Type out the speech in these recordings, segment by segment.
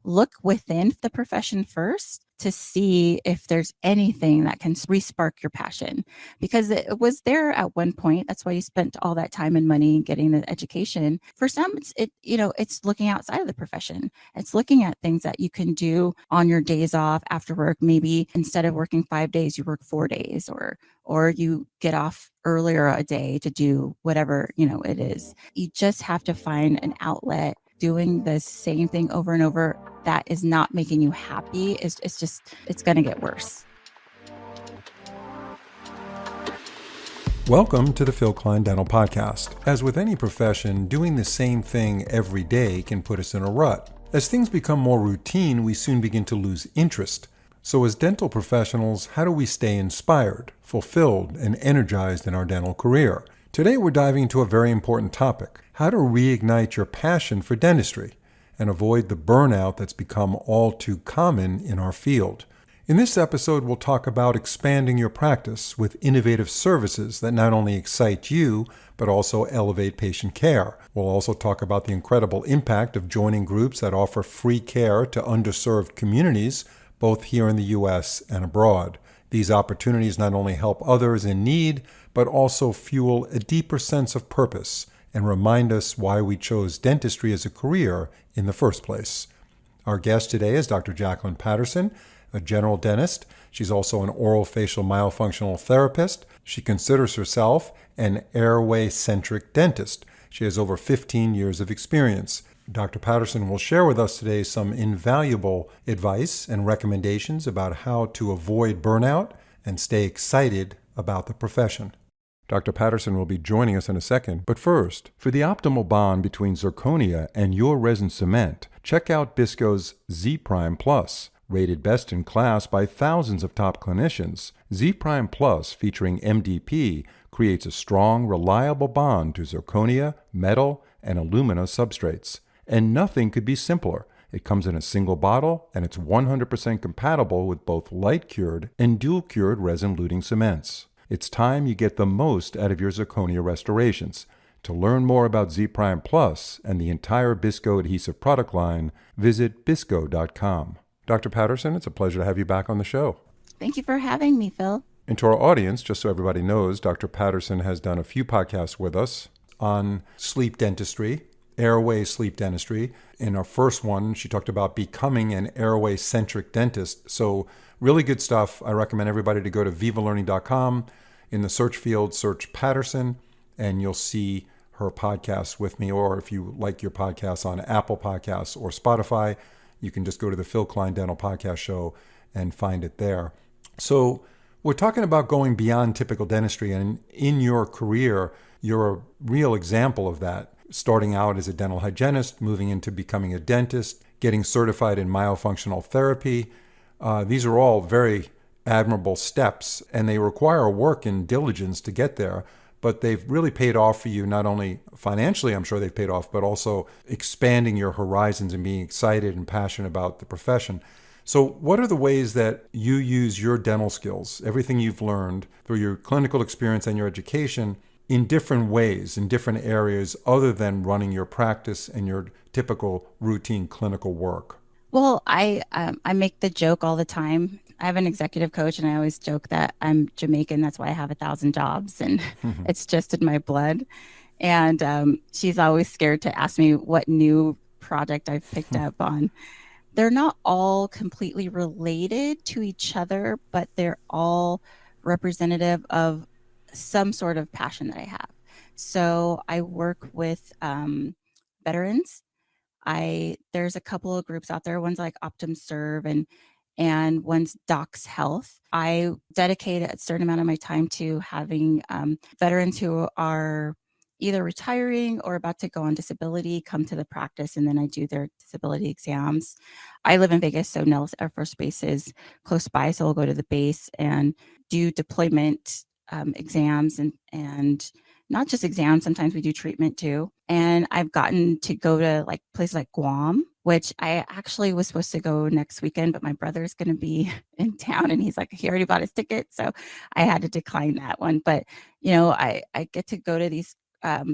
look within the profession first to see if there's anything that can re-spark your passion, because it was there at one point. That's why you spent all that time and money getting the education. For some, it's looking outside of the profession. It's looking at things that you can do on your days off after work. Maybe instead of working 5 days, you work 4 days, or you get off earlier a day to do whatever, it is. You just have to find an outlet. Doing the same thing over and over that is not making you happy, it's going to get worse. Welcome to the Phil Klein Dental Podcast. As with any profession, doing the same thing every day can put us in a rut. As things become more routine, we soon begin to lose interest. So as dental professionals, how do we stay inspired, fulfilled, and energized in our dental career? Today we're diving into a very important topic: how to reignite your passion for dentistry and avoid the burnout that's become all too common in our field. In this episode, we'll talk about expanding your practice with innovative services that not only excite you, but also elevate patient care. We'll also talk about the incredible impact of joining groups that offer free care to underserved communities, both here in the U.S. and abroad. These opportunities not only help others in need, but also fuel a deeper sense of purpose and remind us why we chose dentistry as a career in the first place. Our guest today is Dr. Jacqueline Patterson, a general dentist. She's also an orofacial myofunctional therapist. She considers herself an airway-centric dentist. She has over 15 years of experience. Dr. Patterson will share with us today some invaluable advice and recommendations about how to avoid burnout and stay excited about the profession. Dr. Patterson will be joining us in a second, but first, for the optimal bond between zirconia and your resin cement, check out Bisco's Z Prime Plus. Rated best in class by thousands of top clinicians, Z Prime Plus featuring MDP creates a strong, reliable bond to zirconia, metal, and alumina substrates. And nothing could be simpler. It comes in a single bottle, and it's 100% compatible with both light-cured and dual-cured resin-luting cements. It's time you get the most out of your zirconia restorations. To learn more about Z Prime Plus and the entire Bisco adhesive product line, visit bisco.com. Dr. Patterson, it's a pleasure to have you back on the show. Thank you for having me, Phil. And to our audience, just so everybody knows, Dr. Patterson has done a few podcasts with us on sleep dentistry, airway sleep dentistry. In our first one, she talked about becoming an airway-centric dentist. So really good stuff. I recommend everybody to go to vivalearning.com. In the search field, search Patterson, and you'll see her podcast with me. Or if you like your podcasts on Apple Podcasts or Spotify, you can just go to the Phil Klein Dental Podcast Show and find it there. So we're talking about going beyond typical dentistry, and in your career, you're a real example of that. Starting out as a dental hygienist, moving into becoming a dentist, getting certified in myofunctional therapy. These are all very admirable steps, and they require work and diligence to get there, but they've really paid off for you, not only financially, I'm sure they've paid off, but also expanding your horizons and being excited and passionate about the profession. So what are the ways that you use your dental skills, everything you've learned through your clinical experience and your education, in different ways, in different areas, other than running your practice and your typical routine clinical work? Well, I make the joke all the time. I have an executive coach, and I always joke that I'm Jamaican. That's why I have 1,000 jobs, and it's just in my blood. And she's always scared to ask me what new project I've picked up on. They're not all completely related to each other, but they're all representative of some sort of passion that I have. So I work with veterans. There's a couple of groups out there. One's like Optum Serve and one's Docs Health. I dedicate a certain amount of my time to having veterans who are either retiring or about to go on disability come to the practice, and then I do their disability exams. I live in Vegas, so Nellis Air Force Base is close by, so I'll go to the base and do deployment exams and not just exams. Sometimes we do treatment too. And I've gotten to go to like places like Guam, which I actually was supposed to go next weekend, but my brother's going to be in town and he's like, he already bought his ticket. So I had to decline that one. But, I get to go to these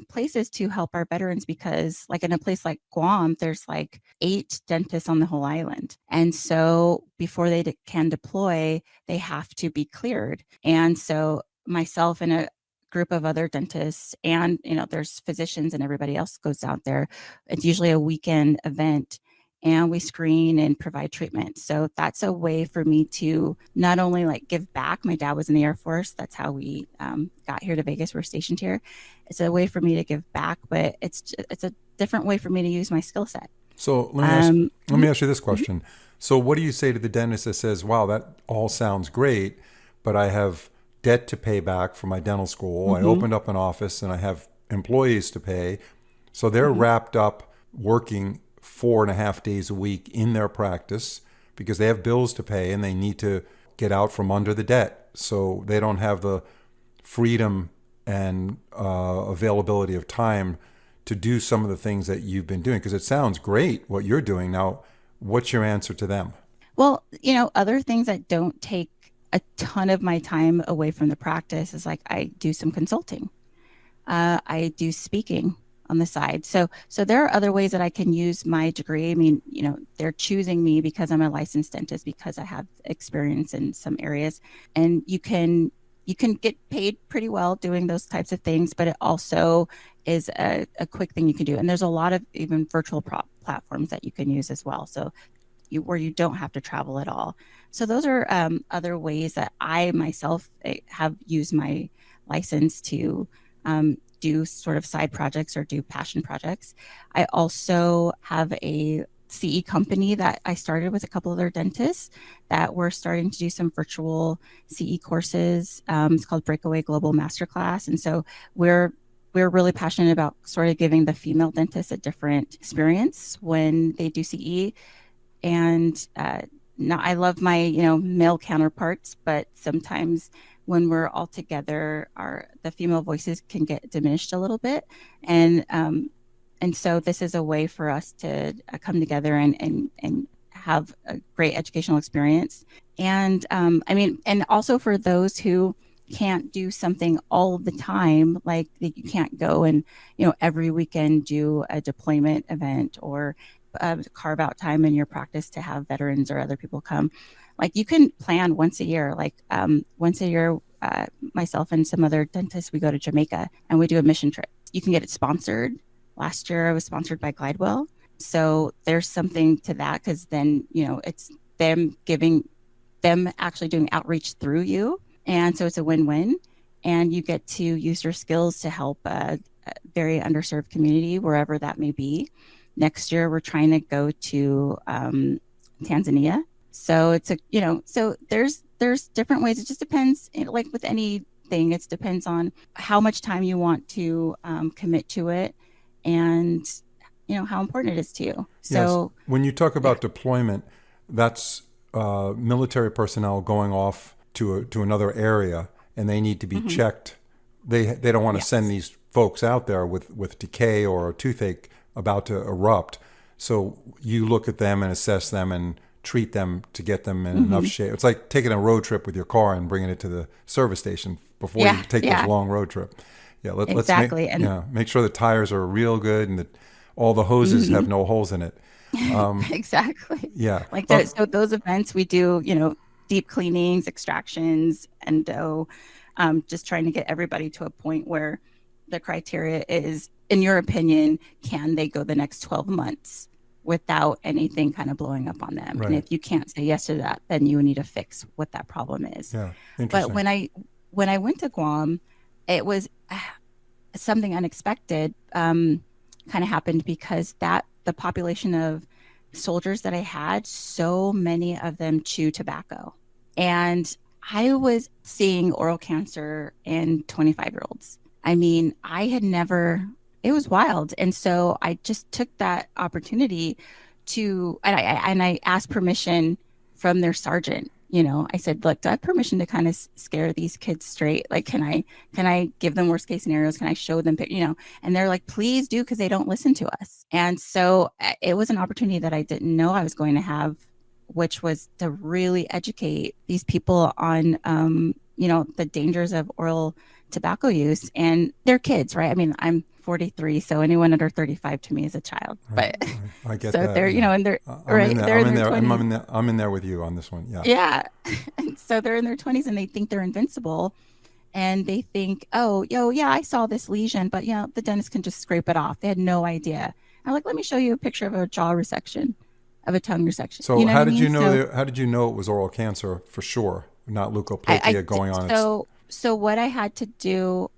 places to help our veterans, because like in a place like Guam, there's like 8 dentists on the whole island. And so before they can deploy, they have to be cleared. And so myself and a group of other dentists, and there's physicians and everybody else goes out there. It's usually a weekend event, and we screen and provide treatment. So that's a way for me to not only like give back. My dad was in the Air Force. That's how we got here to Vegas. We're stationed here. It's a way for me to give back, but it's a different way for me to use my skill set. So let me ask you this question. So what do you say to the dentist that says, wow, that all sounds great, but I have debt to pay back for my dental school. I opened up an office and I have employees to pay. So they're wrapped up working 4.5 days a week in their practice because they have bills to pay and they need to get out from under the debt. So they don't have the freedom and availability of time to do some of the things that you've been doing, because it sounds great what you're doing. Now, what's your answer to them? Well, other things that don't take a ton of my time away from the practice is like I do some consulting. I do speaking on the side. So there are other ways that I can use my degree. I mean, they're choosing me because I'm a licensed dentist, because I have experience in some areas, and you can get paid pretty well doing those types of things, but it also is a quick thing you can do. And there's a lot of even virtual platforms that you can use as well. So where you don't have to travel at all. So those are other ways that I myself have used my license to do sort of side projects or do passion projects. I also have a CE company that I started with a couple of other dentists that we're starting to do some virtual CE courses. It's called Breakaway Global Masterclass. And so we're really passionate about sort of giving the female dentists a different experience when they do CE. And now I love my, male counterparts, but sometimes when we're all together, the female voices can get diminished a little bit. And so this is a way for us to come together and have a great educational experience. And and also for those who can't do something all the time, like you can't go and, every weekend do a deployment event or carve out time in your practice to have veterans or other people come. Like you can plan once a year, myself and some other dentists, we go to Jamaica and we do a mission trip. You can get it sponsored. Last year I was sponsored by Glidewell. So there's something to that, because then, it's them actually doing outreach through you. And so it's a win-win, and you get to use your skills to help a very underserved community, wherever that may be. Next year, we're trying to go to Tanzania. So it's so there's different ways. It just depends, like with anything, it depends on how much time you want to commit to it, and how important it is to you. So yes. When you talk about deployment, that's military personnel going off to another area, and they need to be checked. They don't want to send these folks out there with decay or a toothache about to erupt. So you look at them and assess them and treat them to get them in enough shape. It's like taking a road trip with your car and bringing it to the service station before you take this long road trip. Yeah, exactly. Let's make sure the tires are real good and that all the hoses have no holes in it. Exactly. Yeah. Like so those events we do, deep cleanings, extractions, endo, just trying to get everybody to a point where the criteria is, in your opinion, can they go the next 12 months without anything kind of blowing up on them? Right. And if you can't say yes to that, then you need to fix what that problem is. Yeah. But when I went to Guam, it was something unexpected kind of happened, because the population of soldiers that I had, so many of them chew tobacco. And I was seeing oral cancer in 25-year-olds. I mean, it was wild. And so I just took that opportunity and I asked permission from their sergeant. I said, look, do I have permission to kind of scare these kids straight? Like, can I give them worst case scenarios? Can I show them, and they're like, please do, because they don't listen to us. And so it was an opportunity that I didn't know I was going to have, which was to really educate these people on, the dangers of oral tobacco use, and they're kids, right? I mean, I'm 43, so anyone under 35 to me is a child. Right, But right. I get so that. they're, Yeah, and they're I'm in right, there. they're I'm in in their there. 20s. I'm in there with you on this one. Yeah. Yeah. And so they're in their 20s and they think they're invincible, and they think, oh, yeah, I saw this lesion, but yeah, the dentist can just scrape it off. They had no idea. I'm like, let me show you a picture of a jaw resection, of a tongue resection. You So know what how I did you mean? know So that? How did you know it was oral cancer for sure, not I leukoplakia did, going on? Its so what I had to do,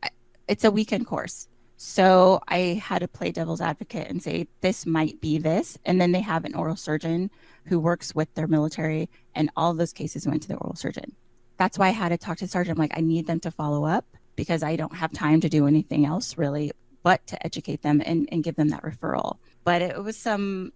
it's a weekend course. So I had to play devil's advocate and say, this might be this. And then they have an oral surgeon who works with their military, and all of those cases went to the oral surgeon. That's why I had to talk to the sergeant. I'm like, I need them to follow up because I don't have time to do anything else really but to educate them and give them that referral. But it was some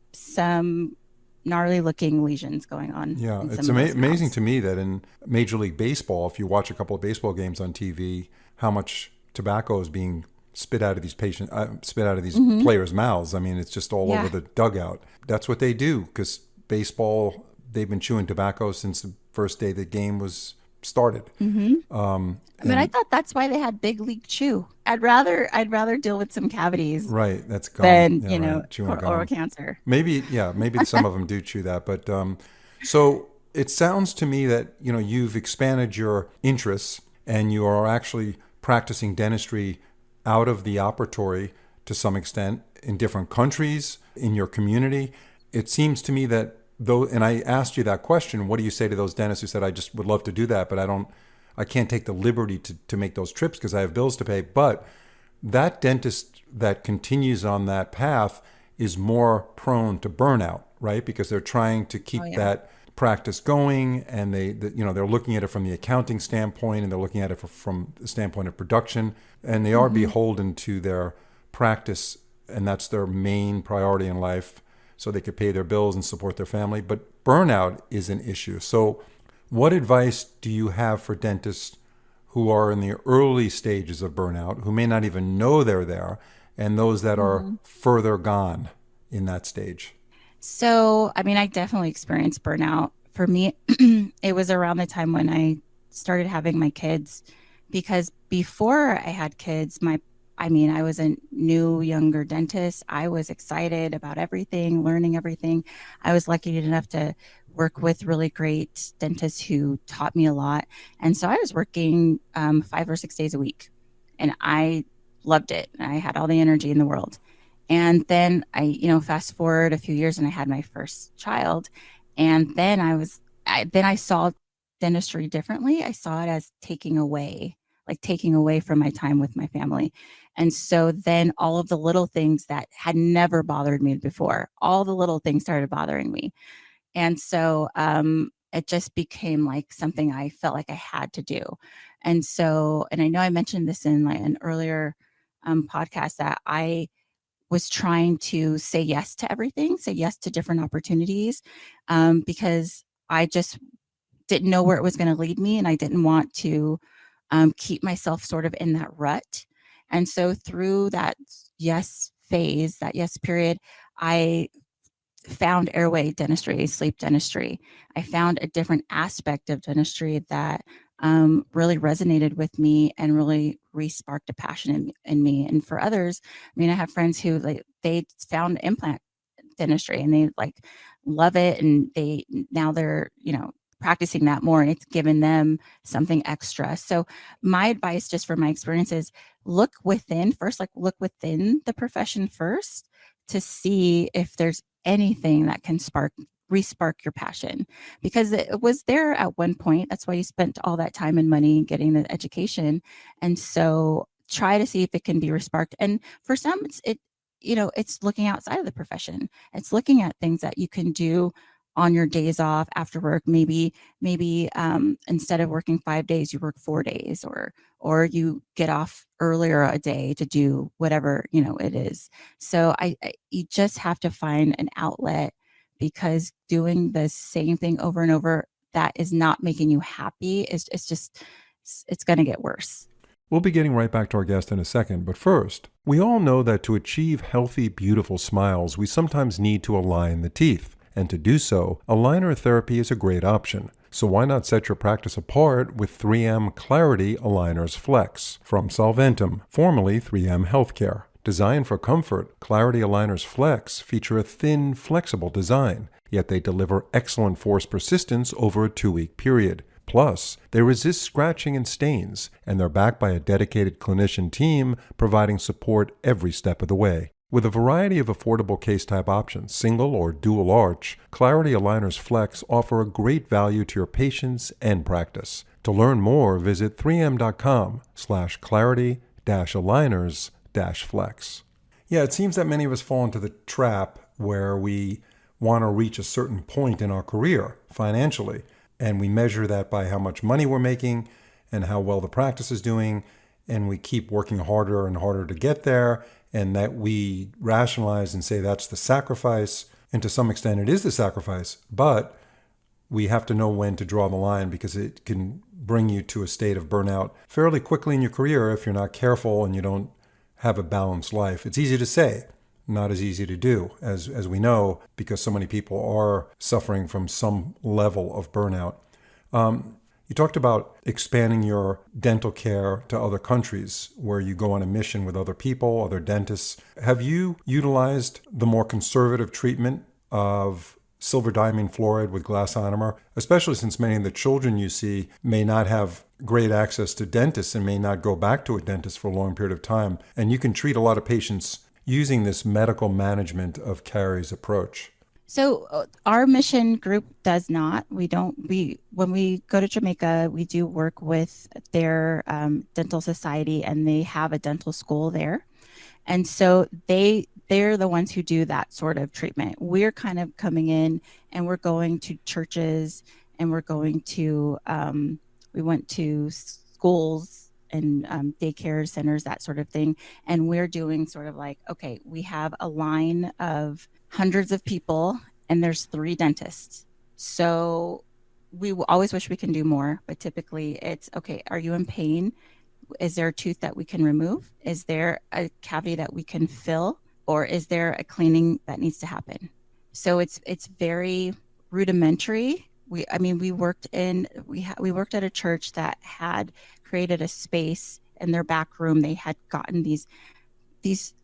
gnarly looking lesions going on Yeah, in it's some of those amazing mouths. to me that in Major League Baseball, if you watch a couple of baseball games on TV, how much tobacco is being spit out of these Mm-hmm. players' mouths. I mean, it's just all over Yeah. the dugout. That's what they do because baseball, they've been chewing tobacco since the first day the game was started. Mm-hmm. I mean, I And thought that's why they had Big League Chew. I'd rather deal with some cavities right, that's gum. than, Yeah, right, chewing oral gum. cancer. Maybe, yeah, maybe some of them do chew that, but so it sounds to me that you've expanded your interests and you are actually practicing dentistry out of the operatory to some extent in different countries in your community. It seems to me that though, and I asked you that question, what do you say to those dentists who said, I just would love to do that, but I can't take the liberty to make those trips because I have bills to pay. But that dentist that continues on that path is more prone to burnout, right? Because they're trying to Oh keep yeah. that practice going, and they're looking at it from the accounting standpoint, and they're looking at it from the standpoint of production, and they are Mm-hmm. beholden to their practice, and that's their main priority in life, so they could pay their bills and support their family. But burnout is an issue. So, what advice do you have for dentists who are in the early stages of burnout, who may not even know they're there, and those that are Mm-hmm. further gone in that stage? So, I mean, I definitely experienced burnout. For me, it was around the time when I started having my kids, because before I had kids, I mean, I was a new, younger dentist. I was excited about everything, learning everything. I was lucky enough to work with really great dentists who taught me a lot. And so I was working 5 or 6 days a week, and I loved it. I had all the energy in the world. And then fast forward a few years and I had my first child. And then then I saw dentistry differently. I saw it as taking away from my time with my family. And so then all of the little things that had never bothered me before, all the little things started bothering me. And so it just became like something I felt like I had to do. And so, and I know I mentioned this in like an earlier podcast, that I was trying to say yes to everything, say yes to different opportunities, because I just didn't know where it was going to lead me. And I didn't want to keep myself sort of in that rut. And so through that yes phase, that yes period, I found airway dentistry, sleep dentistry. I found a different aspect of dentistry that really resonated with me and really re-sparked a passion in me. And for others, I mean, I have friends who they found implant dentistry and they like love it, and they're practicing that more, and it's given them something extra. So my advice, just from my experience, is look within first, like look within the profession first to see if there's anything that can re-spark your passion, because it was there at one point. That's why you spent all that time and money getting the education. And so try to see if it can be resparked. And for some, it's looking outside of the profession. It's looking at things that you can do on your days off after work. Maybe instead of working 5 days, you work 4 days, or you get off earlier a day to do whatever it is. So you just have to find an outlet, because doing the same thing over and over that is not making you happy, it's going to get worse. We'll be getting right back to our guest in a second, but first, we all know that to achieve healthy, beautiful smiles, we sometimes need to align the teeth. And to do so, aligner therapy is a great option. So why not set your practice apart with 3M Clarity Aligners Flex from Solventum, formerly 3M Healthcare. Designed for comfort, Clarity Aligners Flex feature a thin, flexible design, yet they deliver excellent force persistence over a 2-week period. Plus, they resist scratching and stains, and they're backed by a dedicated clinician team providing support every step of the way. With a variety of affordable case-type options, single or dual arch, Clarity Aligners Flex offer a great value to your patients and practice. To learn more, visit 3m.com/clarity-aligners-flex. Yeah, it seems that many of us fall into the trap where we want to reach a certain point in our career financially, and we measure that by how much money we're making and how well the practice is doing, and we keep working harder and harder to get there, and that we rationalize and say that's the sacrifice. And to some extent it is the sacrifice, but we have to know when to draw the line, because it can bring you to a state of burnout fairly quickly in your career if you're not careful and you don't have a balanced life. It's easy to say, not as easy to do, as we know, because so many people are suffering from some level of burnout. You talked about expanding your dental care to other countries where you go on a mission with other people, other dentists. Have you utilized the more conservative treatment of silver diamine fluoride with glass ionomer, especially since many of the children you see may not have great access to dentists and may not go back to a dentist for a long period of time? And you can treat a lot of patients using this medical management of caries approach. So our mission group does not. When we go to Jamaica, we do work with their dental society, and they have a dental school there. And so they're the ones who do that sort of treatment. We're kind of coming in and we're going to churches, and we're going to, we went to schools and daycare centers, that sort of thing. And we're doing sort of like, okay, we have a line of hundreds of people, and there's 3 dentists. So we always wish we can do more, but typically it's, okay, are you in pain? Is there a tooth that we can remove? Is there a cavity that we can fill? Or is there a cleaning that needs to happen? So it's very rudimentary. We worked at a church that had created a space in their back room. They had gotten these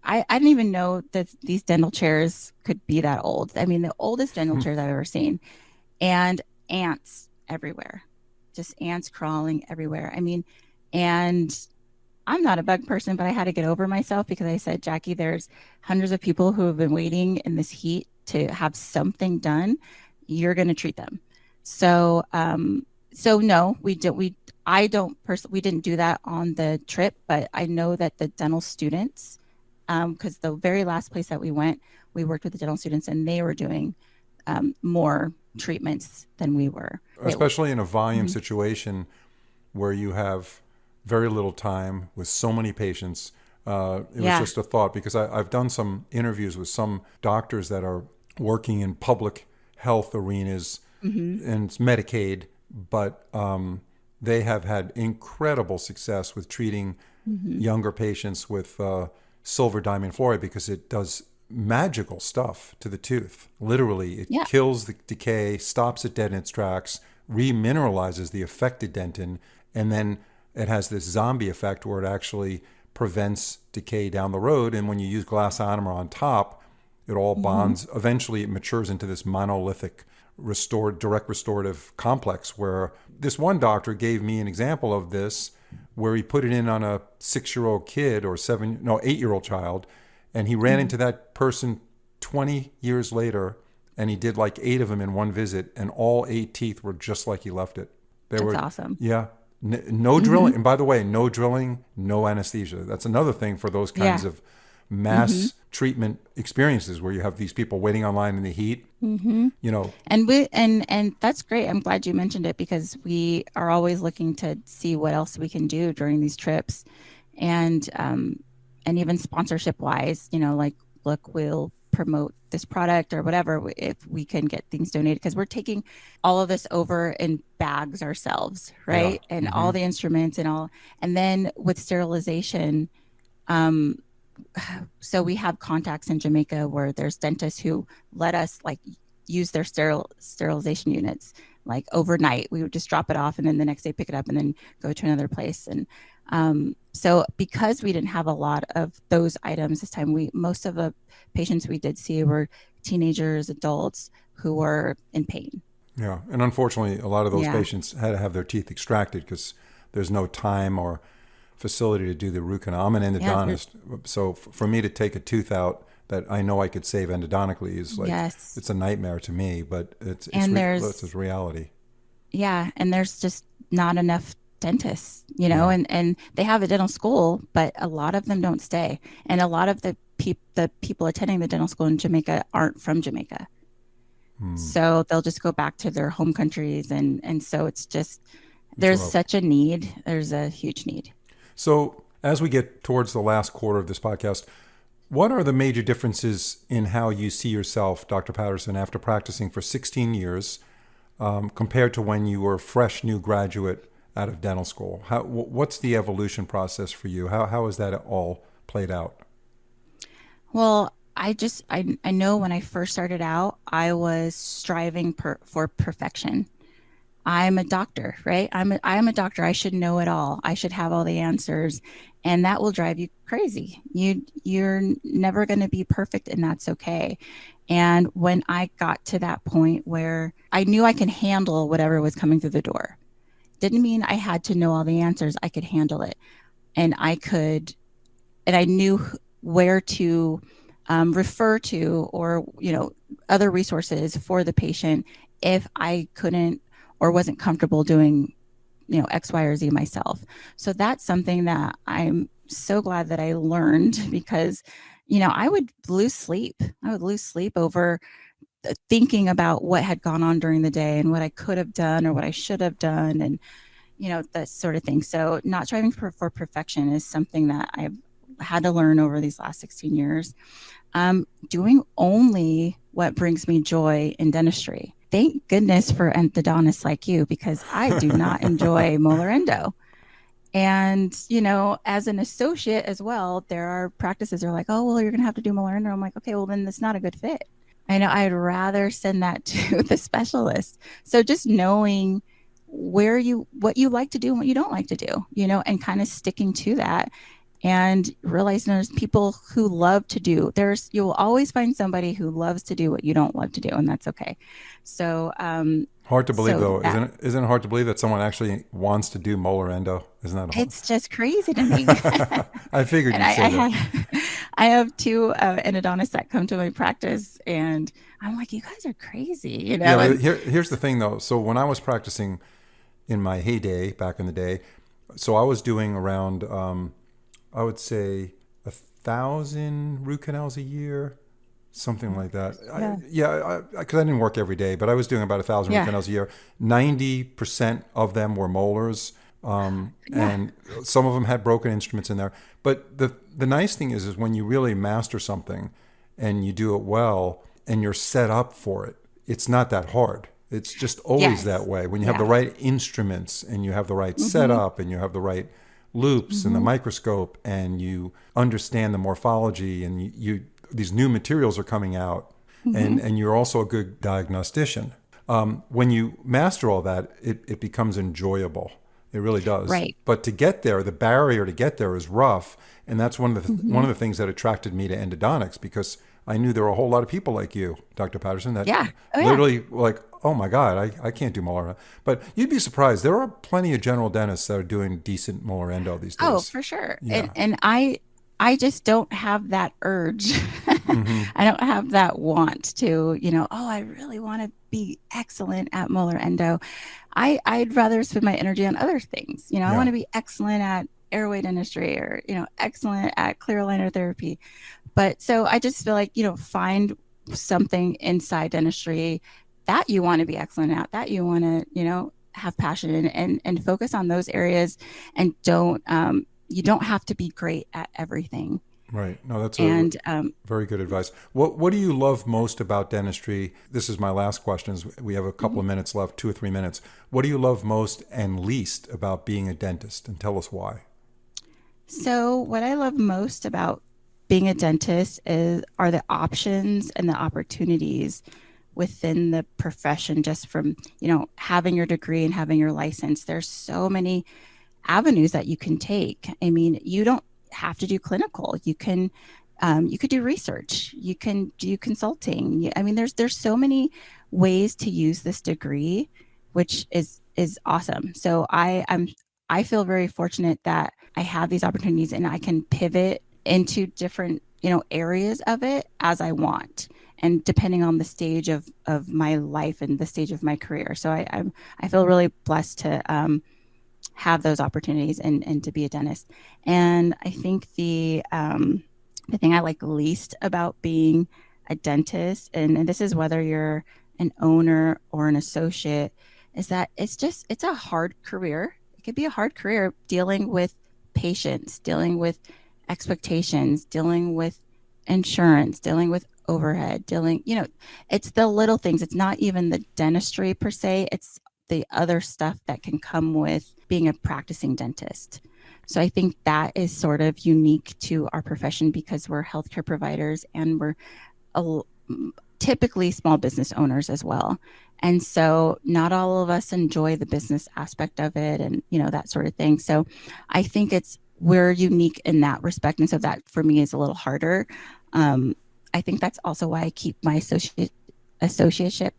I didn't even know that these dental chairs could be that old. I mean, the oldest dental chairs I've ever seen, and ants everywhere, just ants crawling everywhere. I mean, and I'm not a bug person, but I had to get over myself because I said, Jackie, there's hundreds of people who have been waiting in this heat to have something done. You're going to treat them. So, no, we didn't do that on the trip, but I know that the dental students, because the very last place that we went, we worked with the dental students, and they were doing more treatments than we were. Especially in a volume situation where you have very little time with so many patients. It was just a thought, because I've done some interviews with some doctors that are working in public health arenas, and it's Medicaid, but they have had incredible success with treating younger patients with silver diamine fluoride, because it does magical stuff to the tooth. Literally, it kills the decay, stops it dead in its tracks, remineralizes the affected dentin, and then it has this zombie effect where it actually prevents decay down the road. And when you use glass ionomer on top, it all bonds. Eventually, it matures into this monolithic direct restorative complex, where this one doctor gave me an example of this, where he put it in on a 6-year-old kid or 8-year-old child, and he ran into that person 20 years later, and he did like 8 of them in one visit, and all 8 teeth were just like he left it. That's awesome. Yeah. No drilling. And by the way, no drilling, no anesthesia. That's another thing for those kinds of mass treatment experiences where you have these people waiting online in the heat. And that's great. I'm glad you mentioned it, because we are always looking to see what else we can do during these trips, and even sponsorship wise, like, look, we'll promote this product or whatever if we can get things donated, because we're taking all of this over in bags ourselves, right? And all the instruments and then with sterilization, so we have contacts in Jamaica where there's dentists who let us use their sterilization units like overnight. We would just drop it off and then the next day pick it up and then go to another place. And so because we didn't have a lot of those items this time, most of the patients we did see were teenagers, adults who were in pain. Yeah, and unfortunately, a lot of those Yeah. patients had to have their teeth extracted because there's no time or facility to do the root canal. I'm an Yeah. endodontist, so for me to take a tooth out that I know I could save endodontically is like Yes. it's a nightmare to me, but And it's a reality. yeah, and there's just not enough dentists, Yeah. and they have a dental school, but a lot of them don't stay. And a lot of the people attending the dental school in Jamaica aren't from Jamaica. Hmm. So they'll just go back to their home countries, and so it's just It's there's rough. such a need. There's a huge need. So as we get towards the last quarter of this podcast, what are the major differences in how you see yourself, Dr. Patterson, after practicing for 16 years, compared to when you were a fresh new graduate out of dental school? What's the evolution process for you? How has that all played out? Well, I know when I first started out, I was striving for perfection. I'm a doctor, right? I'm a doctor. I should know it all. I should have all the answers, and that will drive you crazy. You're never going to be perfect, and that's okay. And when I got to that point where I knew I could handle whatever was coming through the door, didn't mean I had to know all the answers. I could handle it, and I knew where to refer to, or other resources for the patient if I couldn't or wasn't comfortable doing X, Y, or Z myself. So that's something that I'm so glad that I learned, because I would lose sleep. I would lose sleep over thinking about what had gone on during the day and what I could have done or what I should have done, and that sort of thing. So not striving for perfection is something that I've had to learn over these last 16 years. Doing only what brings me joy in dentistry. Thank goodness for endodontists like you, because I do not enjoy molar endo. And, as an associate as well, there are practices that are like, oh, well, you're going to have to do molar endo. I'm like, okay, well, then that's not a good fit. I know I'd rather send that to the specialist. So just knowing what you like to do and what you don't like to do, and kind of sticking to that, and realizing there's people who love to do, you'll always find somebody who loves to do what you don't love to do, and that's okay. So, Hard to believe, so though, that isn't it? Isn't it hard to believe that someone actually wants to do molar endo? Isn't that hard? it's just crazy to me. I figured And you'd say I that. have, I have two endodontists that come to my practice, and I'm like, you guys are crazy, Yeah, but and here's the thing, though. So when I was practicing in my heyday back in the day, so I was doing around, I would say, 1,000 root canals a year, something like that. yeah, Because I didn't work every day, but I was doing about 1,000 root yeah, canals a year. 90% of them were molars, yeah, and some of them had broken instruments in there. But the nice thing is when you really master something and you do it well and you're set up for it, it's not that hard. It's just always that yes, way. When you have the yeah, right instruments and you have the right mm-hmm, setup and you have the right loops and the mm-hmm, microscope and you understand the morphology and these new materials are coming out, mm-hmm, and you're also a good diagnostician. When you master all that, it becomes enjoyable. It really does. right, But to get there, the barrier to get there is rough, and that's one mm-hmm, of the things that attracted me to endodontics, because I knew there were a whole lot of people like you, Dr. Patterson, that yeah, oh yeah. literally were like, oh my God, I can't do molar endo. But you'd be surprised. There are plenty of general dentists that are doing decent molar endo these Oh, days. for sure. And Yeah. and I just don't have that urge. Hmm. I don't have that want to, oh, I really want to be excellent at molar endo. I'd rather spend my energy on other things. I want Yeah. to be excellent at airway dentistry, or, excellent at clear aligner therapy. But so I just feel like, find something inside dentistry that you want to be excellent at, that you want to, have passion in, and focus on those areas, and you don't have to be great at everything. Right. No, that's a And very good advice. What do you love most about dentistry? This is my last question. We have a couple of minutes left, 2 or 3 minutes. What do you love most and least about being a dentist? And tell us why. so what I love most about being a dentist are the options and the opportunities within the profession, just from, having your degree and having your license. There's so many avenues that you can take. I mean, you don't have to do clinical. You could do research. You can do consulting. I mean, there's so many ways to use this degree, which is awesome. So I feel very fortunate that I have these opportunities and I can pivot into different, areas of it as I want, and depending on the stage of my life and the stage of my career. So I feel really blessed to have those opportunities and to be a dentist. And I think the thing I like least about being a dentist, and this is whether you're an owner or an associate, is that it's a hard career. It could be a hard career dealing with patients, dealing with expectations, dealing with insurance, dealing with overhead, it's the little things. It's not even the dentistry per se. It's the other stuff that can come with being a practicing dentist. So I think that is sort of unique to our profession because we're healthcare providers and we're typically small business owners as well. And so not all of us enjoy the business aspect of it and, that sort of thing. So I think we're unique in that respect. And so that for me is a little harder. I think that's also why I keep my associateship.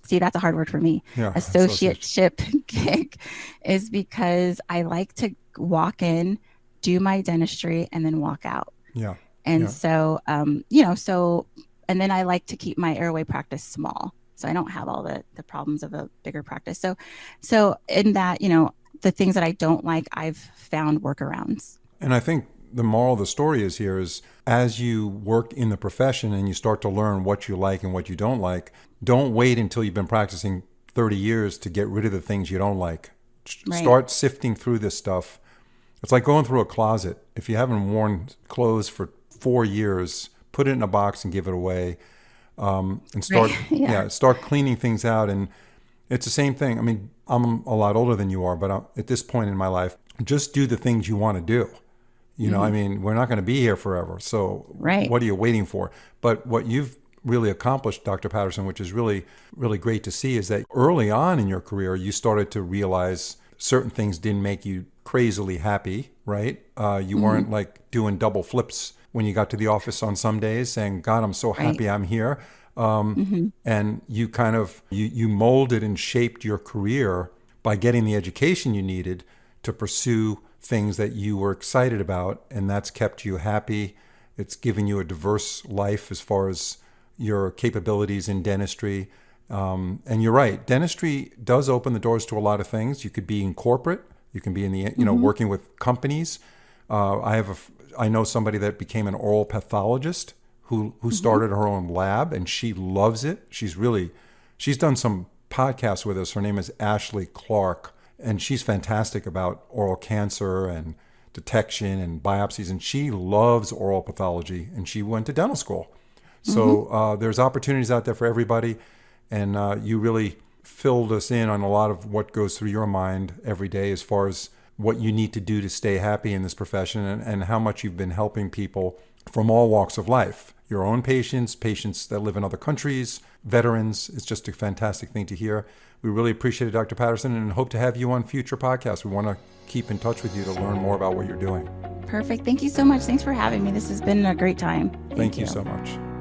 See, that's a hard word for me. Yeah, Associateship gig is because I like to walk in, do my dentistry, and then walk out. Yeah. And so, and then I like to keep my airway practice small. So I don't have all the problems of a bigger practice. So in that, the things that I don't like, I've found workarounds. And I think the moral of the story is as you work in the profession and you start to learn what you like and what you don't like, don't wait until you've been practicing 30 years to get rid of the things you don't like. Right. Start sifting through this stuff. It's like going through a closet. If you haven't worn clothes for 4 years, put it in a box and give it away, and start start cleaning things out. And it's the same thing. I mean, I'm a lot older than you are, but at this point in my life, just do the things you want to do. I mean, we're not going to be here forever. So what are you waiting for? But what you've really accomplished, Dr. Patterson, which is really, really great to see, is that early on in your career, you started to realize certain things didn't make you crazily happy, right? You weren't like doing double flips when you got to the office on some days saying, God, I'm so happy I'm here. And you kind of, you molded and shaped your career by getting the education you needed to pursue things that you were excited about, and that's kept you happy. It's given you a diverse life as far as your capabilities in dentistry. And you're right, dentistry does open the doors to a lot of things. You could be in corporate, you can be in the, working with companies. I know somebody that became an oral pathologist who started her own lab, and she loves it. She's done some podcasts with us. Her name is Ashley Clark, and she's fantastic about oral cancer and detection and biopsies, and she loves oral pathology, and she went to dental school. So there's opportunities out there for everybody, and you really filled us in on a lot of what goes through your mind every day as far as what you need to do to stay happy in this profession, and how much you've been helping people from all walks of life. Your own patients that live in other countries, veterans. It's just a fantastic thing to hear. We really appreciate it, Dr. Patterson, and hope to have you on future podcasts. We want to keep in touch with you to learn more about what you're doing. Perfect. Thank you so much. Thanks for having me. This has been a great time. Thank you so much.